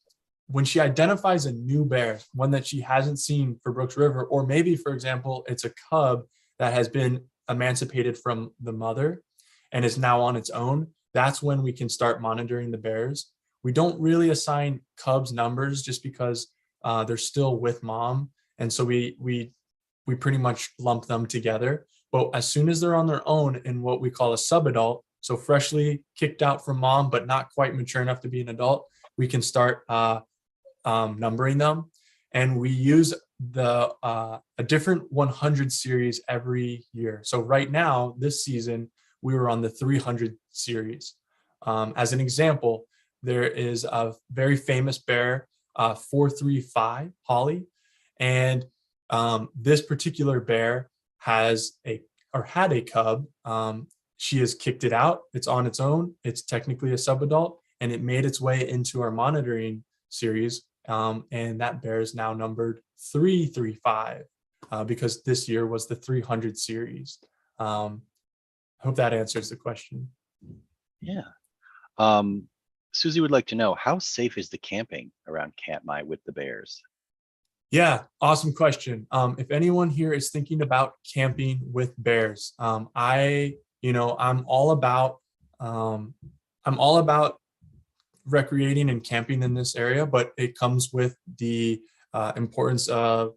when she identifies a new bear, one that she hasn't seen for Brooks River, or maybe, for example, it's a cub that has been emancipated from the mother and is now on its own, that's when we can start monitoring the bears. We don't really assign cubs numbers just because they're still with mom. And so we pretty much lump them together. But as soon as they're on their own in what we call a subadult, so freshly kicked out from mom, but not quite mature enough to be an adult, we can start numbering them. And we use a different 100 series every year. So right now, this season, we were on the 300 series. As an example, there is a very famous bear, 435 Holly. And this particular bear had a cub. She has kicked it out. It's on its own. It's technically a subadult, and it made its way into our monitoring series. And that bear is now numbered 335 because this year was the 300 series. I hope that answers the question. Yeah. Susie would like to know, how safe is the camping around Katmai with the bears? Yeah, awesome question. If anyone here is thinking about camping with bears, I'm all about recreating and camping in this area, but it comes with the importance of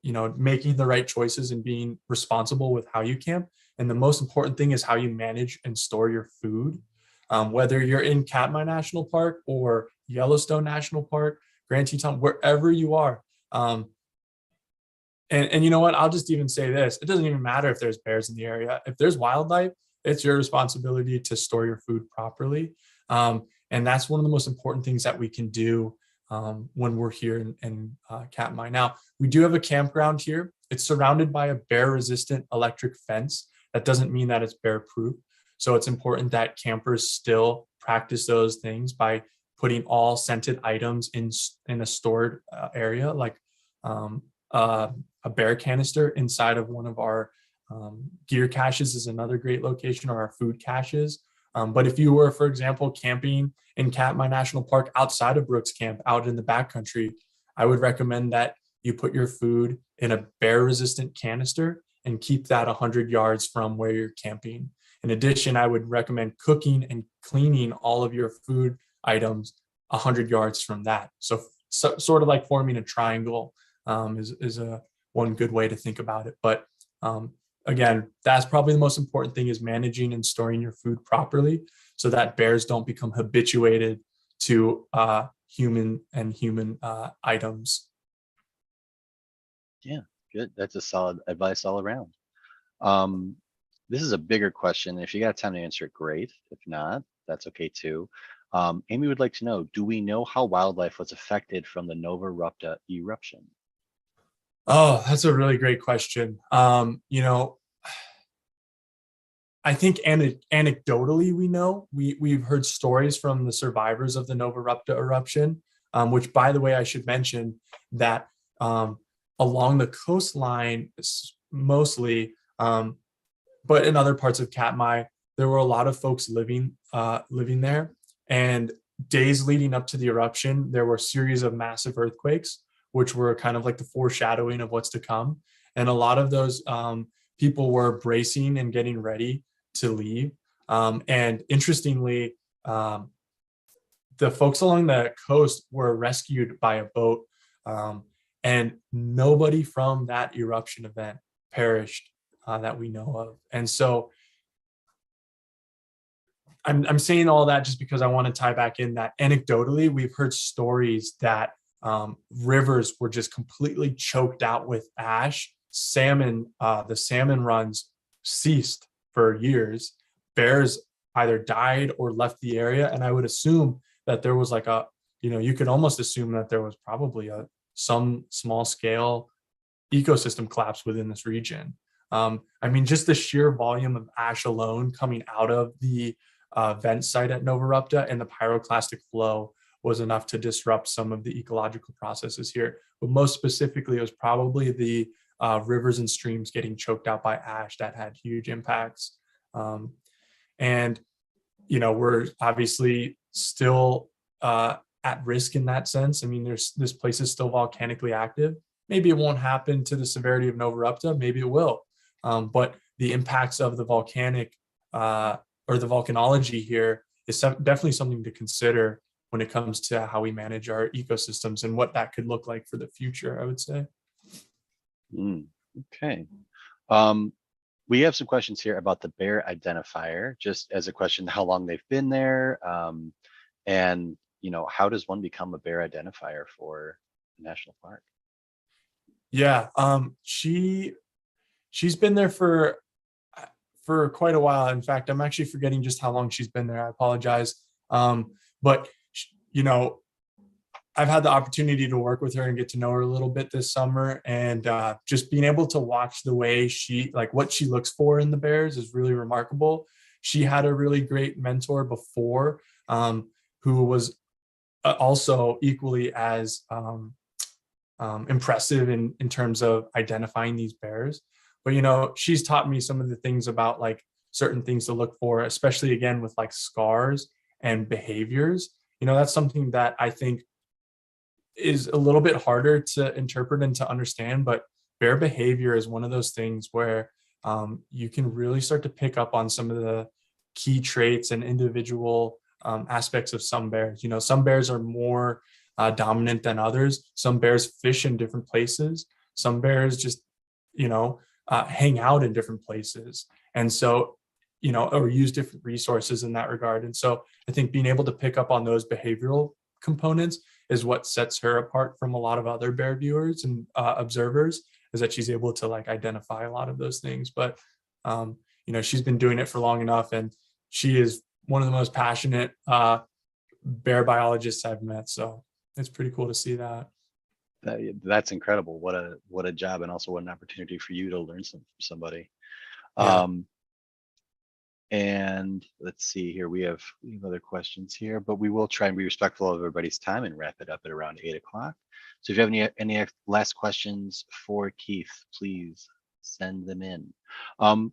making the right choices and being responsible with how you camp. And the most important thing is how you manage and store your food. Whether you're in Katmai National Park or Yellowstone National Park, Grand Teton, wherever you are. And you know what? I'll just even say this. It doesn't even matter if there's bears in the area. If there's wildlife, it's your responsibility to store your food properly. And that's one of the most important things that we can do when we're here in Katmai. Now, we do have a campground here. It's surrounded by a bear-resistant electric fence. That doesn't mean that it's bear-proof. So it's important that campers still practice those things by putting all scented items in a stored area, like a bear canister inside of one of our gear caches is another great location, or our food caches. But if you were, for example, camping in Katmai National Park outside of Brooks Camp, out in the backcountry, I would recommend that you put your food in a bear-resistant canister and keep that 100 yards from where you're camping. In addition, I would recommend cooking and cleaning all of your food items 100 yards from that. So sort of like forming a triangle is one good way to think about it. But again, that's probably the most important thing, is managing and storing your food properly so that bears don't become habituated to human items. Yeah, good. That's a solid advice all around. This is a bigger question. If you got time to answer it, great. If not, that's okay too. Amy would like to know, do we know how wildlife was affected from the Nova Rupta eruption? Oh, that's a really great question. I think anecdotally, we know we've heard stories from the survivors of the Nova Rupta eruption, which, by the way, I should mention that along the coastline, mostly, but in other parts of Katmai, there were a lot of folks living there. And days leading up to the eruption, there were a series of massive earthquakes, which were kind of like the foreshadowing of what's to come. And a lot of those people were bracing and getting ready to leave. And interestingly, the folks along the coast were rescued by a boat, and nobody from that eruption event perished that we know of. And so I'm saying all that just because I want to tie back in that anecdotally, we've heard stories that rivers were just completely choked out with ash. The salmon runs ceased for years. Bears either died or left the area. And I would assume that there was like you could almost assume that there was probably some small scale ecosystem collapse within this region. I mean, just the sheer volume of ash alone coming out of the vent site at Nova Rupta and the pyroclastic flow was enough to disrupt some of the ecological processes here. But most specifically, it was probably the rivers and streams getting choked out by ash that had huge impacts. And, we're obviously still at risk in that sense. I mean, this place is still volcanically active. Maybe it won't happen to the severity of Nova Rupta, maybe it will. But the impacts of the volcanic or the volcanology here is definitely something to consider when it comes to how we manage our ecosystems and what that could look like for the future, I would say. Okay. We have some questions here about the bear identifier, just as a question, how long they've been there, and how does one become a bear identifier for the national park? Yeah, she's been there for quite a while. In fact, I'm actually forgetting just how long she's been there. I apologize. But I've had the opportunity to work with her and get to know her a little bit this summer, and just being able to watch the way what she looks for in the bears is really remarkable. She had a really great mentor before, who was also equally as impressive in terms of identifying these bears. But she's taught me some of the things about like certain things to look for, especially again with like scars and behaviors. That's something that I think is a little bit harder to interpret and to understand, but bear behavior is one of those things where you can really start to pick up on some of the key traits and individual aspects of some bears. Some bears are more dominant than others. Some bears fish in different places. Some bears just, hang out in different places. And so, or use different resources in that regard. And so I think being able to pick up on those behavioral components is what sets her apart from a lot of other bear viewers and observers, is that she's able to like identify a lot of those things. But, she's been doing it for long enough, and she is one of the most passionate bear biologists I've met. So it's pretty cool to see that. That's incredible. What a job, and also what an opportunity for you to learn from somebody. Yeah. And let's see here. We have other questions here, but we will try and be respectful of everybody's time and wrap it up at around 8 o'clock. So if you have any last questions for Keith, please send them in.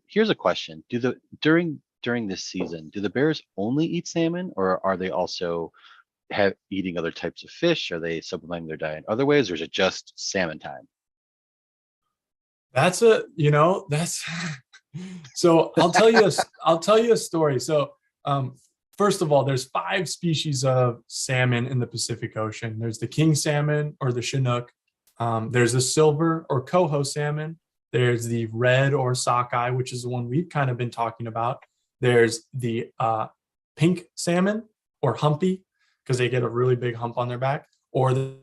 Here's a question: during this season, do the bears only eat salmon, or are they also eating other types of fish? Are they supplementing their diet in other ways, or is it just salmon time? That's so I'll tell you a story. So first of all, there's 5 species of salmon in the Pacific Ocean. There's the king salmon or the Chinook. There's the silver or coho salmon. There's the red or sockeye, which is the one we've kind of been talking about. There's the pink salmon or humpy, because they get a really big hump on their back, or the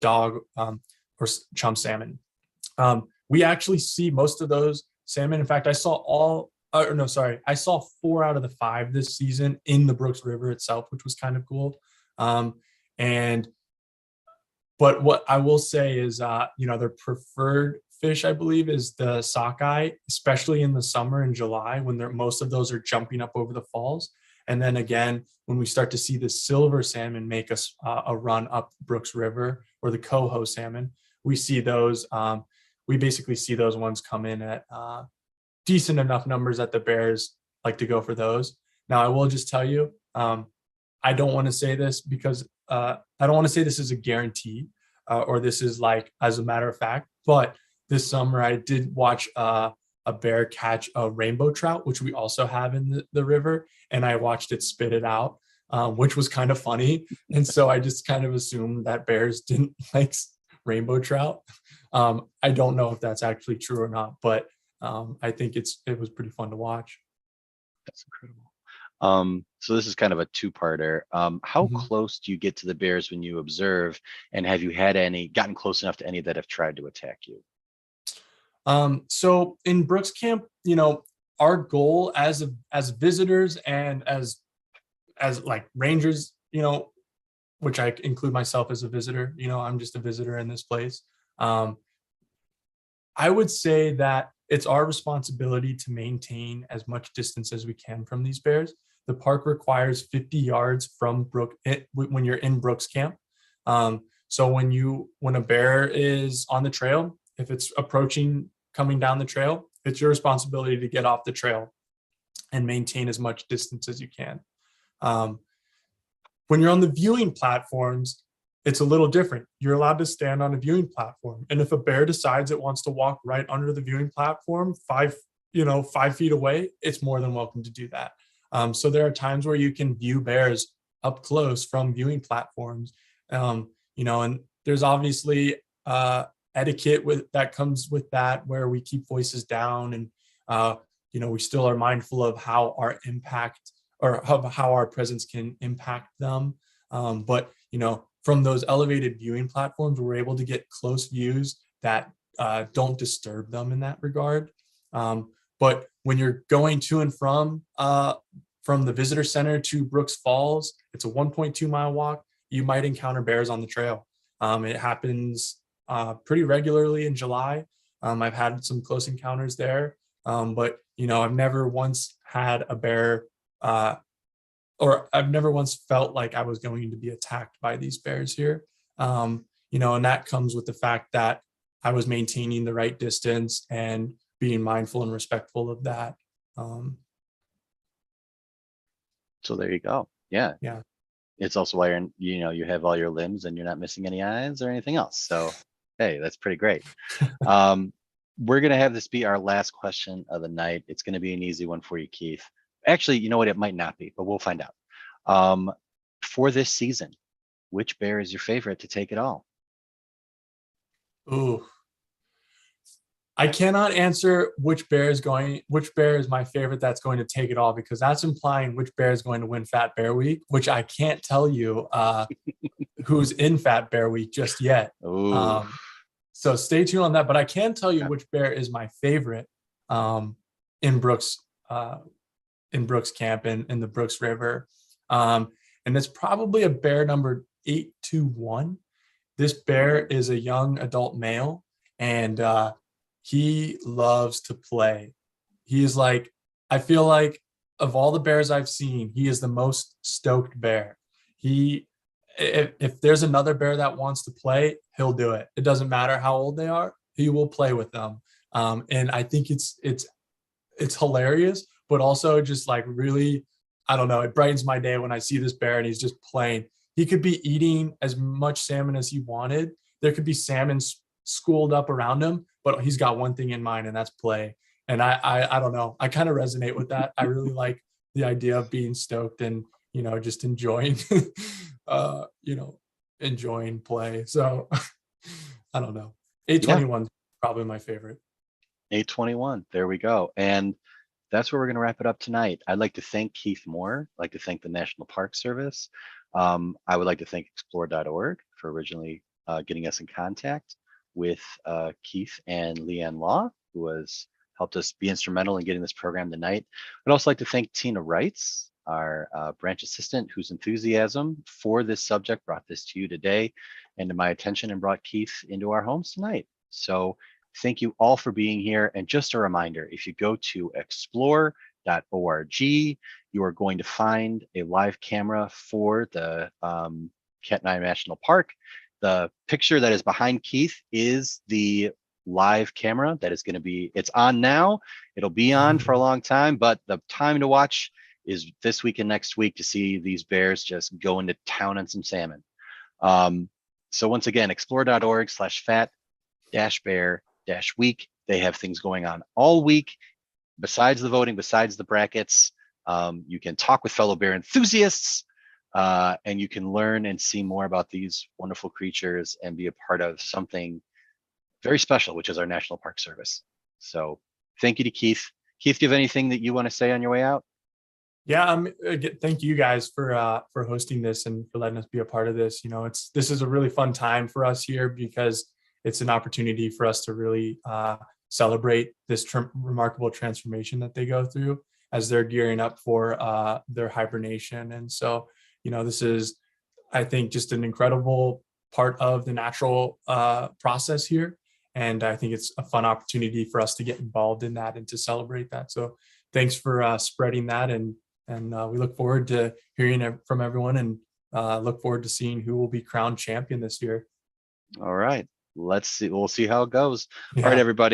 dog or chum salmon. We actually see most of those salmon. In fact, I saw 4 out of the 5 this season in the Brooks River itself, which was kind of cool. But what I will say is, their preferred fish, I believe, is the sockeye, especially in the summer in July when most of those are jumping up over the falls. And then again, when we start to see the silver salmon make a run up Brooks River, or the coho salmon, we see those. We basically see those ones come in at decent enough numbers that the bears like to go for those. Now, I will just tell you, I don't want to say this because I don't want to say this is a guarantee or this is like as a matter of fact, but this summer I did watch a bear catch a rainbow trout, which we also have in the river, and I watched it spit it out, which was kind of funny. And so I just kind of assumed that bears didn't like rainbow trout. I don't know if that's actually true or not, but I think it was pretty fun to watch. That's incredible. So this is kind of a two-parter. How Mhm. close do you get to the bears when you observe, and have you had gotten close enough to any that have tried to attack you? So in Brooks Camp, our goal as visitors and as like rangers, which I include myself as a visitor, I'm just a visitor in this place. I would say that it's our responsibility to maintain as much distance as we can from these bears. The park requires 50 yards from when you're in Brooks Camp. So when a bear is on the trail, if it's approaching, coming down the trail, it's your responsibility to get off the trail and maintain as much distance as you can. When you're on the viewing platforms, it's a little different. You're allowed to stand on a viewing platform. And if a bear decides it wants to walk right under the viewing platform, 5 feet away, it's more than welcome to do that. So there are times where you can view bears up close from viewing platforms. And there's obviously etiquette that comes with that, where we keep voices down, and we still are mindful of how our impact or how our presence can impact them. But from those elevated viewing platforms, we're able to get close views that don't disturb them in that regard. But when you're going to and from the visitor center to Brooks Falls, it's a 1.2-mile walk. You might encounter bears on the trail. It happens pretty regularly in July. I've had some close encounters there, but I've never once had a bear or I've never once felt like I was going to be attacked by these bears here. And that comes with the fact that I was maintaining the right distance and being mindful and respectful of that. So there you go. Yeah. Yeah. It's also why you have all your limbs and you're not missing any eyes or anything else. So, hey, that's pretty great. We're going to have this be our last question of the night. It's going to be an easy one for you, Keith. Actually, you know what? It might not be, but we'll find out. For this season, which bear is your favorite to take it all? Ooh. I cannot answer which bear is my favorite that's going to take it all, because that's implying which bear is going to win Fat Bear Week, which I can't tell you who's in Fat Bear Week just yet. So stay tuned on that. But I can tell you which bear is my favorite in Brooks Camp and in the Brooks River. And it's probably a bear number 821. This bear is a young adult male, and he loves to play. He is like, I feel like of all the bears I've seen, he is the most stoked bear. If there's another bear that wants to play, he'll do it. It doesn't matter how old they are, he will play with them. And I think it's hilarious, but also just like really, I don't know, it brightens my day when I see this bear and he's just playing. He could be eating as much salmon as he wanted. There could be salmon schooled up around him, but he's got one thing in mind, and that's play. And I don't know, I kind of resonate with that. I really like the idea of being stoked and just enjoying enjoying play. So I don't know, 821 is probably my favorite. 821, there we go. And that's where we're going to wrap it up tonight. I'd like to thank Keith Moore. I'd like to thank the National Park Service. I would like to thank explore.org for originally getting us in contact with Keith and Leanne Law, who has helped us be instrumental in getting this program tonight. I'd also like to thank Tina Wrights, our branch assistant, whose enthusiasm for this subject brought this to you today and to my attention and brought Keith into our homes tonight. So Thank you all for being here. And just a reminder, if you go to explore.org, you are going to find a live camera for the Katmai National Park. The picture that is behind Keith is the live camera that is going to be, it's on now. It'll be on for a long time, but the time to watch is this week and next week to see these bears just go into town on some salmon. So once again, explore.org/fat-bear-week. They have things going on all week besides the voting, besides the brackets. You can talk with fellow bear enthusiasts, and you can learn and see more about these wonderful creatures and be a part of something very special, which is our National Park Service. So thank you to Keith. Keith, do you have anything that you want to say on your way out? Yeah, thank you guys for hosting this and for letting us be a part of this. You know, this is a really fun time for us here because it's an opportunity for us to really celebrate this remarkable transformation that they go through as they're gearing up for their hibernation. And so, you know, this is, I think, just an incredible part of the natural process here. And I think it's a fun opportunity for us to get involved in that and to celebrate that. So thanks for spreading that. And we look forward to hearing from everyone and look forward to seeing who will be crowned champion this year. All right. Let's see. We'll see how it goes. Yeah. All right, everybody.